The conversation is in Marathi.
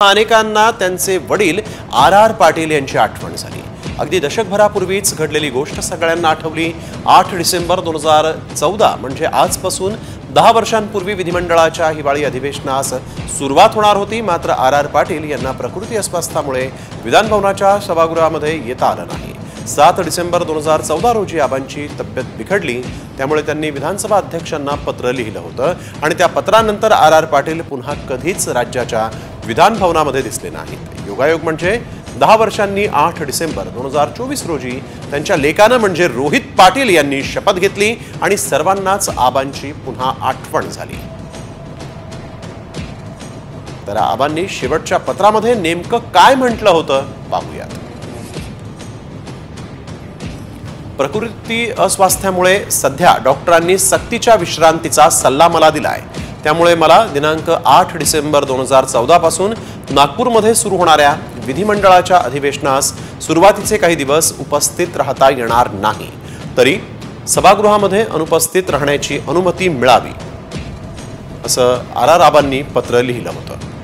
अनेकांना त्यांचे वडील आर पाटील यांची आठवण झाली। अगदी दशकभरापूर्वीच घडलेली गोष्ट सगळ्यांना आठवली। 8 डिसेंबर 2014 म्हणजे आजपासून 10 वर्षांपूर्वी विधिमंडळाच्या हिवाळी अधिवेशनास सुरुवात होणार होती। मात्र आर पाटील यांना प्रकृती अस्वास्थ्यामुळे विधानभवनाच्या सभागृहामध्ये येता आलं नाही। 7 डिसेंबर 2014 रोजी आबांची तब्येत बिघडली, त्यामुळे त्यांनी विधानसभा अध्यक्षांना पत्र लिहिलं होतं आणि त्या पत्रानंतर आर पाटील पुन्हा कधीच राज्याच्या विधानभवनामध्ये दिसले नाहीत। योगायोग म्हणजे 10 वर्षांनी 8 डिसेंबर 2024 रोजी त्यांच्या लेकानं म्हणजे रोहित पाटील यांनी शपथ घेतली आणि सर्वांनाच आबांची पुन्हा आठवण झाली। तर आबांनी शेवटच्या पत्रामध्ये नेमकं काय म्हटलं होतं पाहूयात। प्रकृती अस्वास्थ्यामुळे सध्या डॉक्टरांनी सक्तीच्या विश्रांतीचा सल्ला मला दिलाय, त्यामुळे मला दिनांक 8 डिसेंबर 2014 पासून नागपूरमध्ये सुरू होणाऱ्या विधिमंडळाच्या अधिवेशनास सुरुवातीचे काही दिवस उपस्थित राहता येणार नाही, तरी सभागृहामध्ये अनुपस्थित राहण्याची अनुमती मिळावी, असं आबांनी पत्र लिहिलं होतं।